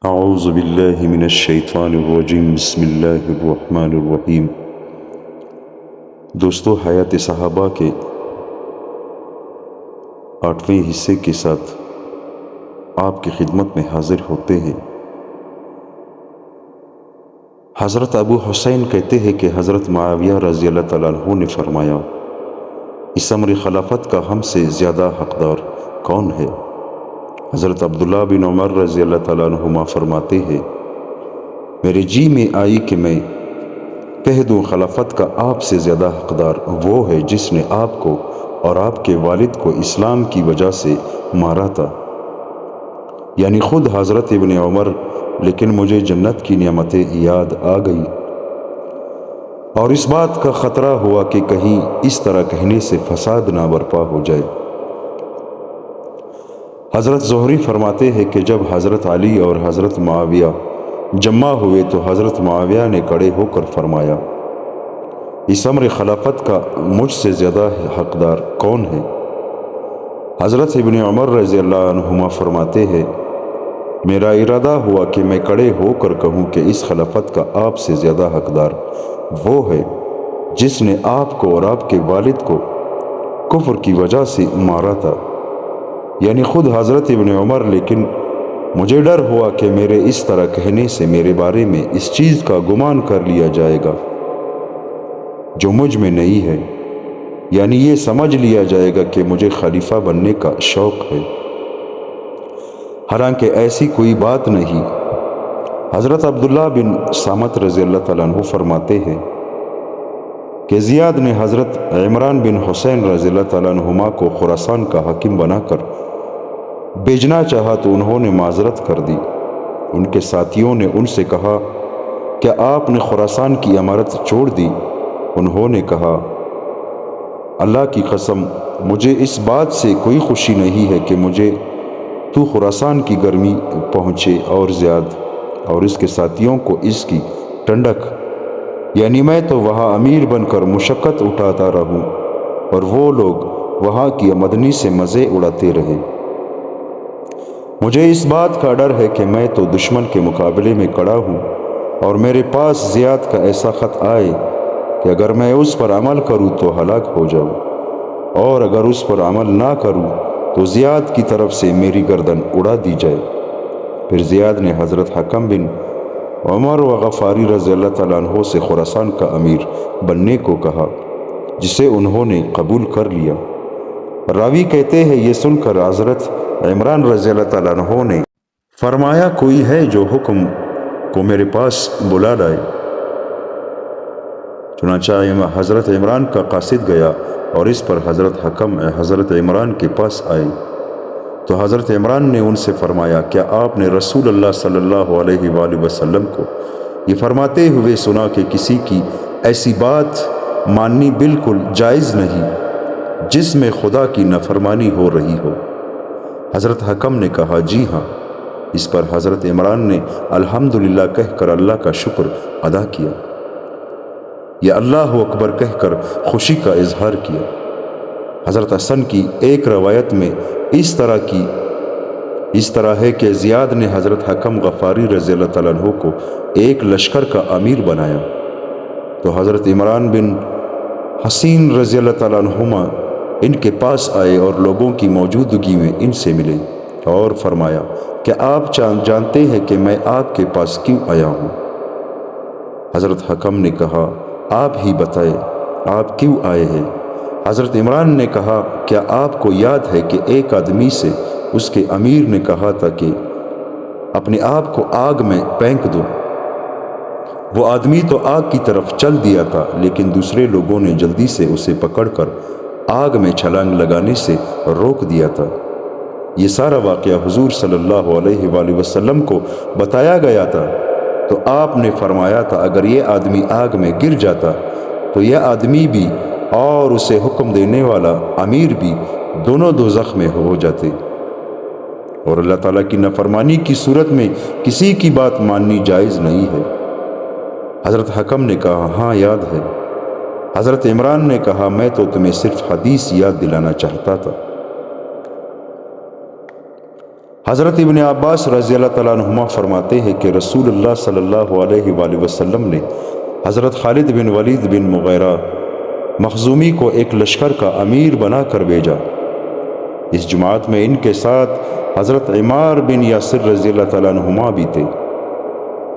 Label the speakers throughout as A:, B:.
A: اعوذ باللہ من الشیطان الرجیم بسم اللہ الرحمن الرحیم۔ دوستو، حیات صحابہ کے 8ویں حصے کے ساتھ آپ کی خدمت میں حاضر ہوتے ہیں۔ حضرت ابو حسین کہتے ہیں کہ حضرت معاویہ رضی اللہ تعالیٰ عنہ نے فرمایا، اس امر خلافت کا ہم سے زیادہ حقدار کون ہے؟ حضرت عبداللہ بن عمر رضی اللہ تعالیٰ عنہما فرماتے ہیں، میرے جی میں آئی کہ میں کہہ دوں خلافت کا آپ سے زیادہ حقدار وہ ہے جس نے آپ کو اور آپ کے والد کو اسلام کی وجہ سے مارا تھا، یعنی خود حضرت ابن عمر۔ لیکن مجھے جنت کی نعمتیں یاد آ گئی اور اس بات کا خطرہ ہوا کہ کہیں اس طرح کہنے سے فساد نہ برپا ہو جائے۔ حضرت زہری فرماتے ہیں کہ جب حضرت علی اور حضرت معاویہ جمع ہوئے تو حضرت معاویہ نے کھڑے ہو کر فرمایا، اس امر خلافت کا مجھ سے زیادہ حقدار کون ہے؟ حضرت ابن عمر رضی اللہ عنہما فرماتے ہیں، میرا ارادہ ہوا کہ میں کھڑے ہو کر کہوں کہ اس خلافت کا آپ سے زیادہ حقدار وہ ہے جس نے آپ کو اور آپ کے والد کو کفر کی وجہ سے مارا تھا، یعنی خود حضرت ابن عمر۔ لیکن مجھے ڈر ہوا کہ میرے اس طرح کہنے سے میرے بارے میں اس چیز کا گمان کر لیا جائے گا جو مجھ میں نہیں ہے، یعنی یہ سمجھ لیا جائے گا کہ مجھے خلیفہ بننے کا شوق ہے، حالانکہ ایسی کوئی بات نہیں۔ حضرت عبداللہ بن صامت رضی اللہ تعالیٰ عنہ فرماتے ہیں کہ زیاد نے حضرت عمران بن حسین رضی اللہ تعالیٰ عنہما کو خراسان کا حاکم بنا کر بھیجنا چاہا تو انہوں نے معذرت کر دی۔ ان کے ساتھیوں نے ان سے کہا، کیا آپ نے خراسان کی امارت چھوڑ دی؟ انہوں نے کہا، اللہ کی قسم، مجھے اس بات سے کوئی خوشی نہیں ہے کہ مجھے تو خراسان کی گرمی پہنچے اور زیاد اور اس کے ساتھیوں کو اس کی ٹھنڈک، یعنی میں تو وہاں امیر بن کر مشقت اٹھاتا رہوں اور وہ لوگ وہاں کی آمدنی سے مزے اڑاتے رہے۔ مجھے اس بات کا ڈر ہے کہ میں تو دشمن کے مقابلے میں کھڑا ہوں اور میرے پاس زیاد کا ایسا خط آئے کہ اگر میں اس پر عمل کروں تو ہلاک ہو جاؤں، اور اگر اس پر عمل نہ کروں تو زیاد کی طرف سے میری گردن اڑا دی جائے۔ پھر زیاد نے حضرت حکم بن عمر و غفاری رضی اللہ تعالیٰ عنہ سے خراسان کا امیر بننے کو کہا، جسے انہوں نے قبول کر لیا۔ راوی کہتے ہیں، یہ سن کر حضرت عمران رضی اللہ تعالیٰ عنہ نے فرمایا، کوئی ہے جو حکم کو میرے پاس بلا لائے؟ چنانچہ حضرت عمران کا قاصد گیا اور اس پر حضرت حکم حضرت عمران کے پاس آئے تو حضرت عمران نے ان سے فرمایا، کیا آپ نے رسول اللہ صلی اللہ علیہ وآلہ وسلم کو یہ فرماتے ہوئے سنا کہ کسی کی ایسی بات ماننی بالکل جائز نہیں جس میں خدا کی نافرمانی ہو رہی ہو؟ حضرت حکم نے کہا، جی ہاں۔ اس پر حضرت عمران نے الحمدللہ کہہ کر اللہ کا شکر ادا کیا یا اللہ اکبر کہہ کر خوشی کا اظہار کیا۔ حضرت حسن کی ایک روایت میں اس طرح ہے کہ زیاد نے حضرت حکم غفاری رضی اللہ تعالیٰ عنہ کو ایک لشکر کا امیر بنایا تو حضرت عمران بن حسین رضی اللہ تعالیٰ عنہما ان کے پاس آئے اور لوگوں کی موجودگی میں ان سے ملے اور فرمایا، کہ آپ جانتے ہیں کہ میں آپ کے پاس کیوں آیا ہوں؟ حضرت حکم نے کہا، آپ ہی بتائے، آپ کیوں آئے ہیں؟ حضرت عمران نے کہا، کیا آپ کو یاد ہے کہ ایک آدمی سے اس کے امیر نے کہا تھا کہ اپنے آپ کو آگ میں پھینک دو؟ وہ آدمی تو آگ کی طرف چل دیا تھا، لیکن دوسرے لوگوں نے جلدی سے اسے پکڑ کر آگ میں چھلانگ لگانے سے روک دیا تھا۔ یہ سارا واقعہ حضور صلی اللہ علیہ وآلہ وسلم کو بتایا گیا تھا تو آپ نے فرمایا تھا، اگر یہ آدمی آگ میں گر جاتا تو یہ آدمی بھی اور اسے حکم دینے والا امیر بھی دونوں دوزخ میں ہو جاتے، اور اللہ تعالیٰ کی نافرمانی کی صورت میں کسی کی بات ماننی جائز نہیں ہے۔ حضرت حکم نے کہا، ہاں یاد ہے۔ حضرت عمران نے کہا، میں تو تمہیں صرف حدیث یاد دلانا چاہتا تھا۔ حضرت ابن عباس رضی اللہ تعالیٰ عنہما فرماتے ہیں کہ رسول اللہ صلی اللہ علیہ وآلہ وسلم نے حضرت خالد بن ولید بن مغیرہ مخزومی کو ایک لشکر کا امیر بنا کر بھیجا۔ اس جماعت میں ان کے ساتھ حضرت عمار بن یاسر رضی اللہ تعالیٰ عنہما بھی تھے۔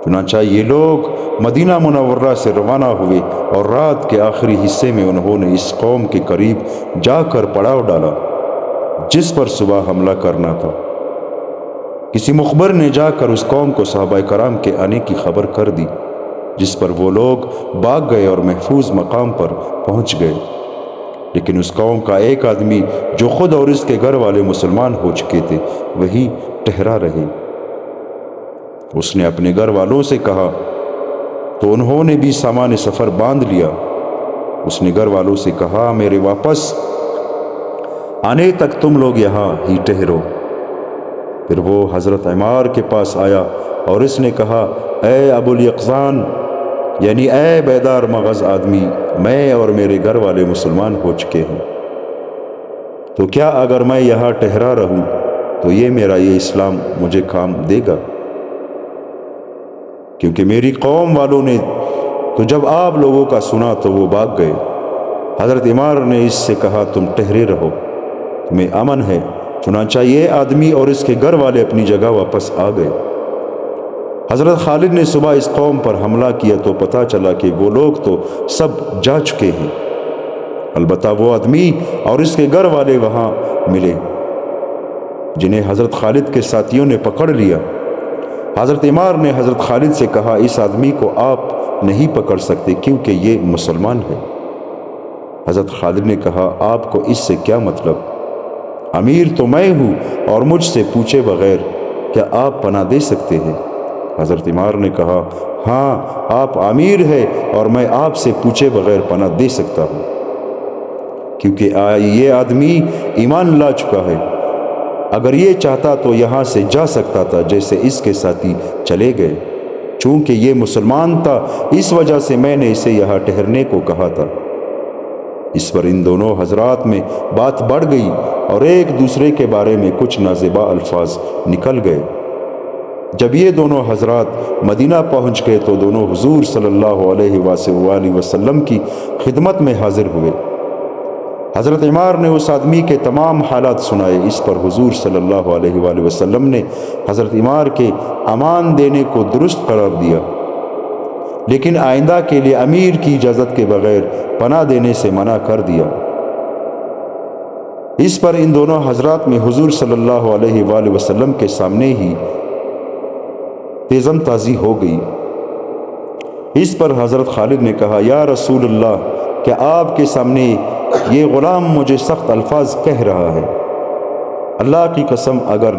A: چنانچہ یہ لوگ مدینہ منورہ سے روانہ ہوئے اور رات کے آخری حصے میں انہوں نے اس قوم کے قریب جا کر پڑاؤ ڈالا جس پر صبح حملہ کرنا تھا۔ کسی مخبر نے جا کر اس قوم کو صحابہ کرام کے آنے کی خبر کر دی، جس پر وہ لوگ بھاگ گئے اور محفوظ مقام پر پہنچ گئے۔ لیکن اس قوم کا ایک آدمی جو خود اور اس کے گھر والے مسلمان ہو چکے تھے وہی ٹھہرا رہے۔ اس نے اپنے گھر والوں سے کہا تو انہوں نے بھی سامان سفر باندھ لیا۔ اس نے گھر والوں سے کہا میرے واپس آنے تک تم لوگ یہاں ہی ٹھہرو۔ پھر وہ حضرت عمار کے پاس آیا اور اس نے کہا اے ابو الیقظان، یعنی اے بیدار مغز آدمی، میں اور میرے گھر والے مسلمان ہو چکے ہیں، تو کیا اگر میں یہاں ٹھہرا رہوں تو یہ میرا یہ اسلام مجھے کام دے گا؟ کیونکہ میری قوم والوں نے تو جب آپ لوگوں کا سنا تو وہ بھاگ گئے۔ حضرت عمار نے اس سے کہا تم ٹھہرے رہو، تمہیں امن ہے۔ چنانچہ یہ آدمی اور اس کے گھر والے اپنی جگہ واپس آ گئے۔ حضرت خالد نے صبح اس قوم پر حملہ کیا تو پتہ چلا کہ وہ لوگ تو سب جا چکے ہیں، البتہ وہ آدمی اور اس کے گھر والے وہاں ملے جنہیں حضرت خالد کے ساتھیوں نے پکڑ لیا۔ حضرت عمار نے حضرت خالد سے کہا اس آدمی کو آپ نہیں پکڑ سکتے کیونکہ یہ مسلمان ہے۔ حضرت خالد نے کہا آپ کو اس سے کیا مطلب؟ امیر تو میں ہوں اور مجھ سے پوچھے بغیر کیا آپ پناہ دے سکتے ہیں؟ حضرت عمار نے کہا ہاں آپ امیر ہے اور میں آپ سے پوچھے بغیر پناہ دے سکتا ہوں، کیونکہ یہ آدمی ایمان لا چکا ہے۔ اگر یہ چاہتا تو یہاں سے جا سکتا تھا جیسے اس کے ساتھی چلے گئے، چونکہ یہ مسلمان تھا اس وجہ سے میں نے اسے یہاں ٹھہرنے کو کہا تھا۔ اس پر ان دونوں حضرات میں بات بڑھ گئی اور ایک دوسرے کے بارے میں کچھ نازیبا الفاظ نکل گئے۔ جب یہ دونوں حضرات مدینہ پہنچ گئے تو دونوں حضور صلی اللہ علیہ وآلہ وسلم کی خدمت میں حاضر ہوئے۔ حضرت عمار نے اس آدمی کے تمام حالات سنائے۔ اس پر حضور صلی اللہ علیہ وآلہ وسلم نے حضرت عمار کے امان دینے کو درست قرار دیا، لیکن آئندہ کے لیے امیر کی اجازت کے بغیر پناہ دینے سے منع کر دیا۔ اس پر ان دونوں حضرات میں حضور صلی اللہ علیہ وآلہ وسلم کے سامنے ہی تیزم تازی ہو گئی۔ اس پر حضرت خالد نے کہا یا رسول اللہ، کیا آپ کے سامنے یہ غلام مجھے سخت الفاظ کہہ رہا ہے؟ اللہ کی قسم اگر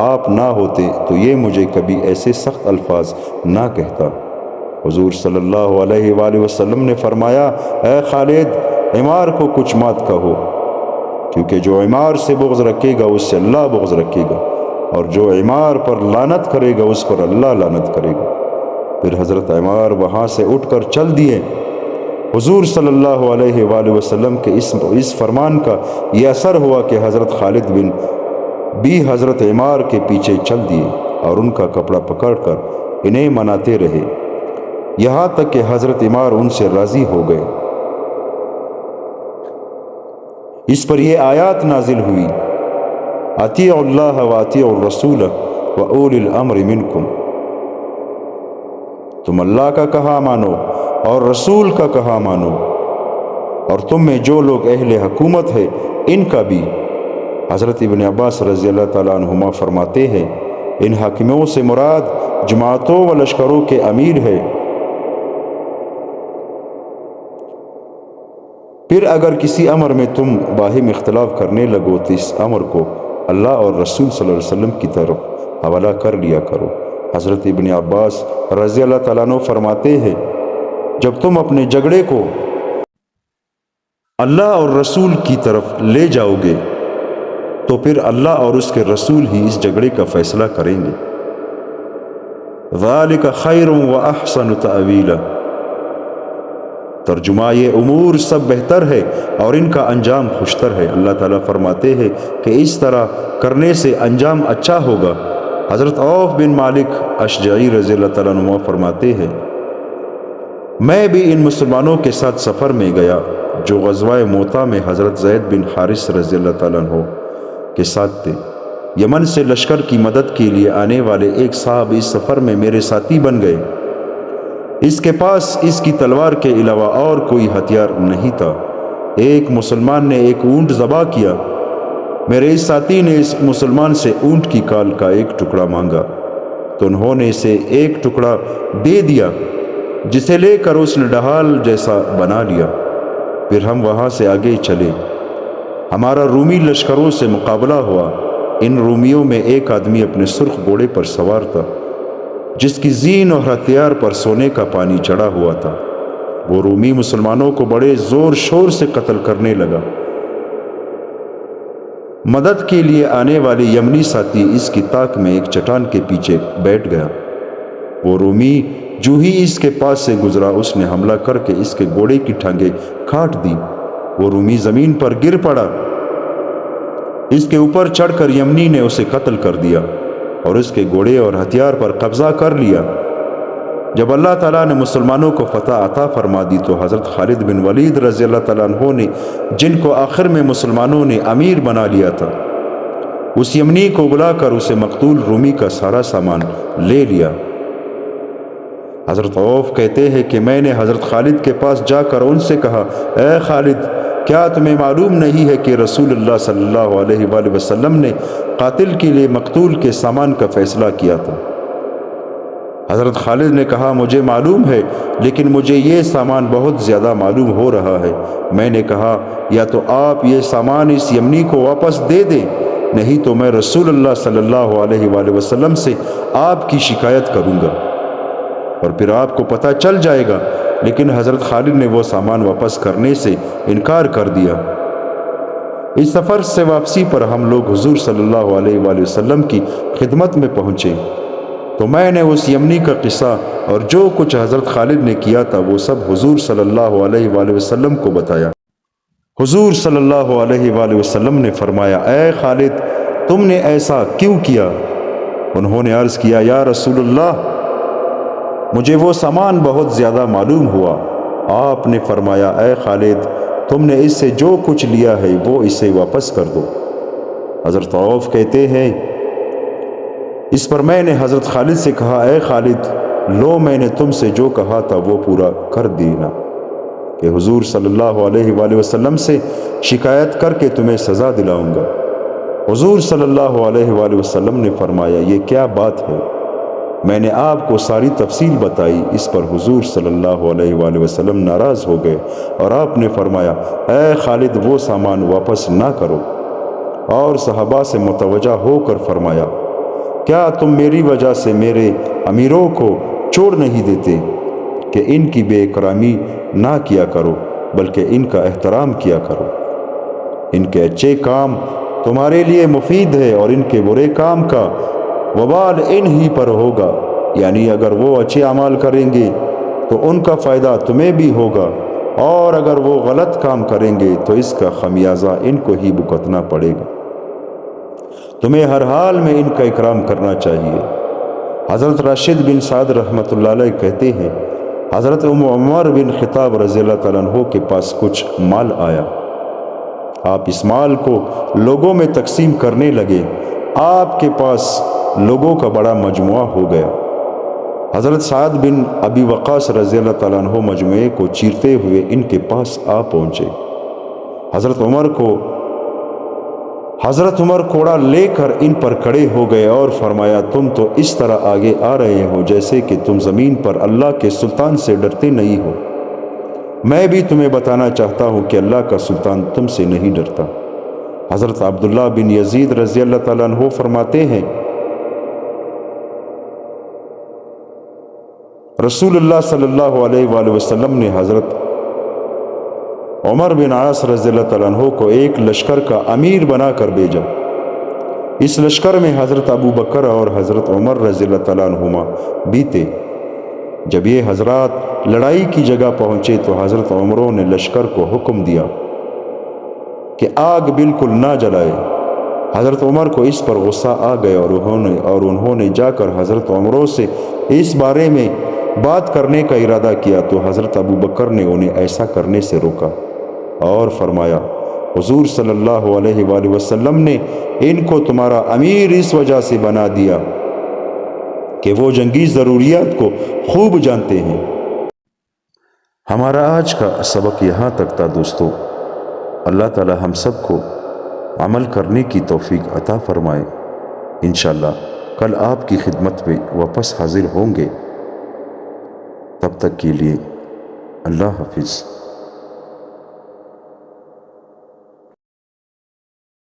A: آپ نہ ہوتے تو یہ مجھے کبھی ایسے سخت الفاظ نہ کہتا۔ حضور صلی اللہ علیہ وآلہ وسلم نے فرمایا اے خالد، عمار کو کچھ مات کہو، کیونکہ جو عمار سے بغض رکھے گا اس سے اللہ بغض رکھے گا، اور جو عمار پر لعنت کرے گا اس پر اللہ لعنت کرے گا۔ پھر حضرت عمار وہاں سے اٹھ کر چل دیے۔ حضور صلی اللہ علیہ وآلہ وسلم کے اس فرمان کا یہ اثر ہوا کہ حضرت خالد بن بھی حضرت عمار کے پیچھے چل دیے اور ان کا کپڑا پکڑ کر انہیں مناتے رہے، یہاں تک کہ حضرت عمار ان سے راضی ہو گئے۔ اس پر یہ آیات نازل ہوئی اطیعوا اللہ واطیعوا الرسول واولی الامر منکم، تم اللہ کا کہا مانو اور رسول کا کہا مانو، اور تم میں جو لوگ اہل حکومت ہے ان کا بھی۔ حضرت ابن عباس رضی اللہ تعالیٰ عنہما فرماتے ہیں ان حاکموں سے مراد جماعتوں و لشکروں کے امیر ہے۔ پھر اگر کسی امر میں تم باہم اختلاف کرنے لگو تو اس امر کو اللہ اور رسول صلی اللہ علیہ وسلم کی طرف حوالہ کر لیا کرو۔ حضرت ابن عباس رضی اللہ تعالیٰ عنہ فرماتے ہیں جب تم اپنے جھگڑے کو اللہ اور رسول کی طرف لے جاؤ گے تو پھر اللہ اور اس کے رسول ہی اس جھگڑے کا فیصلہ کریں گے۔ ذالک خیر و احسن تأویلا، ترجمہ یہ امور سب بہتر ہے اور ان کا انجام خوشتر ہے۔ اللہ تعالیٰ فرماتے ہیں کہ اس طرح کرنے سے انجام اچھا ہوگا۔ حضرت عوف بن مالک اشجعی رضی اللہ تعالیٰ عنہ فرماتے ہیں میں بھی ان مسلمانوں کے ساتھ سفر میں گیا جو غزوہ موطا میں حضرت زید بن حارث رضی اللہ تعالیٰ عنہ کے ساتھ تھے۔ یمن سے لشکر کی مدد کے لیے آنے والے ایک صاحب اس سفر میں میرے ساتھی بن گئے۔ اس کے پاس اس کی تلوار کے علاوہ اور کوئی ہتھیار نہیں تھا۔ ایک مسلمان نے ایک اونٹ ذبح کیا۔ میرے اس ساتھی نے اس مسلمان سے اونٹ کی کال کا ایک ٹکڑا مانگا تو انہوں نے اسے ایک ٹکڑا دے دیا، جسے لے کر اس نے ڈھال جیسا بنا لیا۔ پھر ہم وہاں سے آگے چلے۔ ہمارا رومی لشکروں سے مقابلہ ہوا۔ ان رومیوں میں ایک آدمی اپنے سرخ گھوڑے پر سوار تھا جس کی زین اور ہتھیار پر سونے کا پانی چڑھا ہوا تھا۔ وہ رومی مسلمانوں کو بڑے زور شور سے قتل کرنے لگا۔ مدد کے لیے آنے والے یمنی ساتھی اس کی طاق میں ایک چٹان کے پیچھے بیٹھ گیا۔ وہ رومی جو ہی اس کے پاس سے گزرا اس نے حملہ کر کے اس کے گھوڑے کی ٹھانگیں کاٹ دی۔ وہ رومی زمین پر گر پڑا۔ اس کے اوپر چڑھ کر یمنی نے اسے قتل کر دیا اور اس کے گھوڑے اور ہتھیار پر قبضہ کر لیا۔ جب اللہ تعالیٰ نے مسلمانوں کو فتح عطا فرما دی تو حضرت خالد بن ولید رضی اللہ تعالیٰ عنہ نے، جن کو آخر میں مسلمانوں نے امیر بنا لیا تھا، اس یمنی کو بلا کر اسے مقتول رومی کا سارا سامان لے لیا۔ حضرت عوف کہتے ہیں کہ میں نے حضرت خالد کے پاس جا کر ان سے کہا اے خالد، کیا تمہیں معلوم نہیں ہے کہ رسول اللہ صلی اللہ علیہ وآلہ وسلم نے قاتل کے لیے مقتول کے سامان کا فیصلہ کیا تھا؟ حضرت خالد نے کہا مجھے معلوم ہے، لیکن مجھے یہ سامان بہت زیادہ معلوم ہو رہا ہے۔ میں نے کہا یا تو آپ یہ سامان اس یمنی کو واپس دے دیں، نہیں تو میں رسول اللہ صلی اللہ علیہ وآلہ وسلم سے آپ کی شکایت کروں گا اور پھر آپ کو پتہ چل جائے گا۔ لیکن حضرت خالد نے وہ سامان واپس کرنے سے انکار کر دیا۔ اس سفر سے واپسی پر ہم لوگ حضور صلی اللہ علیہ وآلہ وسلم کی خدمت میں پہنچے تو میں نے اس یمنی کا قصہ اور جو کچھ حضرت خالد نے کیا تھا وہ سب حضور صلی اللہ علیہ وآلہ وسلم کو بتایا۔ حضور صلی اللہ علیہ وآلہ وسلم نے فرمایا اے خالد، تم نے ایسا کیوں کیا؟ انہوں نے عرض کیا یا رسول اللہ، مجھے وہ سامان بہت زیادہ معلوم ہوا۔ آپ نے فرمایا اے خالد، تم نے اس سے جو کچھ لیا ہے وہ اسے واپس کر دو۔ حضرت عوف کہتے ہیں اس پر میں نے حضرت خالد سے کہا اے خالد، لو میں نے تم سے جو کہا تھا وہ پورا کر دینا کہ حضور صلی اللہ علیہ وآلہ وسلم سے شکایت کر کے تمہیں سزا دلاؤں گا۔ حضور صلی اللہ علیہ وآلہ وسلم نے فرمایا یہ کیا بات ہے؟ میں نے آپ کو ساری تفصیل بتائی۔ اس پر حضور صلی اللہ علیہ وآلہ وسلم ناراض ہو گئے اور آپ نے فرمایا اے خالد، وہ سامان واپس نہ کرو، اور صحابہ سے متوجہ ہو کر فرمایا کیا تم میری وجہ سے میرے امیروں کو چھوڑ نہیں دیتے کہ ان کی بے اکرامی نہ کیا کرو بلکہ ان کا احترام کیا کرو؟ ان کے اچھے کام تمہارے لیے مفید ہے اور ان کے برے کام کا وبال ان ہی پر ہوگا، یعنی اگر وہ اچھے اعمال کریں گے تو ان کا فائدہ تمہیں بھی ہوگا، اور اگر وہ غلط کام کریں گے تو اس کا خمیازہ ان کو ہی بھگتنا پڑے گا۔ تمہیں ہر حال میں ان کا اکرام کرنا چاہیے۔ حضرت راشد بن سعد رحمۃ اللہ علیہ کہتے ہیں حضرت عمر بن خطاب رضی اللہ تعالیٰ عنہ کے پاس کچھ مال آیا۔ آپ اس مال کو لوگوں میں تقسیم کرنے لگے۔ آپ کے پاس لوگوں کا بڑا مجموعہ ہو گیا۔ حضرت سعد بن ابی وقاص رضی اللہ تعالیٰ عنہ مجموعے کو چیرتے ہوئے ان کے پاس آ پہنچے۔ حضرت عمر کوڑا لے کر ان پر کھڑے ہو گئے اور فرمایا تم تو اس طرح آگے آ رہے ہو جیسے کہ تم زمین پر اللہ کے سلطان سے ڈرتے نہیں ہو۔ میں بھی تمہیں بتانا چاہتا ہوں کہ اللہ کا سلطان تم سے نہیں ڈرتا۔ حضرت عبداللہ بن یزید رضی اللہ تعالیٰ عنہ فرماتے ہیں رسول اللہ صلی اللہ علیہ وآلہ وسلم نے حضرت عمر بن عاص رضی اللہ تعالیٰ عنہ کو ایک لشکر کا امیر بنا کر بھیجا۔ اس لشکر میں حضرت ابو بکر اور حضرت عمر رضی اللہ تعالیٰ عنہما بھی تھے۔ جب یہ حضرات لڑائی کی جگہ پہنچے تو حضرت عمر نے لشکر کو حکم دیا کہ آگ بالکل نہ جلائے۔ حضرت عمر کو اس پر غصہ آ گیا اور انہوں نے جا کر حضرت عمر سے اس بارے میں بات کرنے کا ارادہ کیا تو حضرت ابوبکر نے انہیں ایسا کرنے سے روکا اور فرمایا، حضور صلی اللہ علیہ وآلہ وسلم نے ان کو تمہارا امیر اس وجہ سے بنا دیا کہ وہ جنگی ضروریات کو خوب جانتے ہیں۔ ہمارا آج کا سبق یہاں تک تھا دوستو۔ اللہ تعالی ہم سب کو عمل کرنے کی توفیق عطا فرمائے۔ انشاءاللہ کل آپ کی خدمت میں واپس حاضر ہوں گے۔ تب تک کے لیے اللہ حافظ۔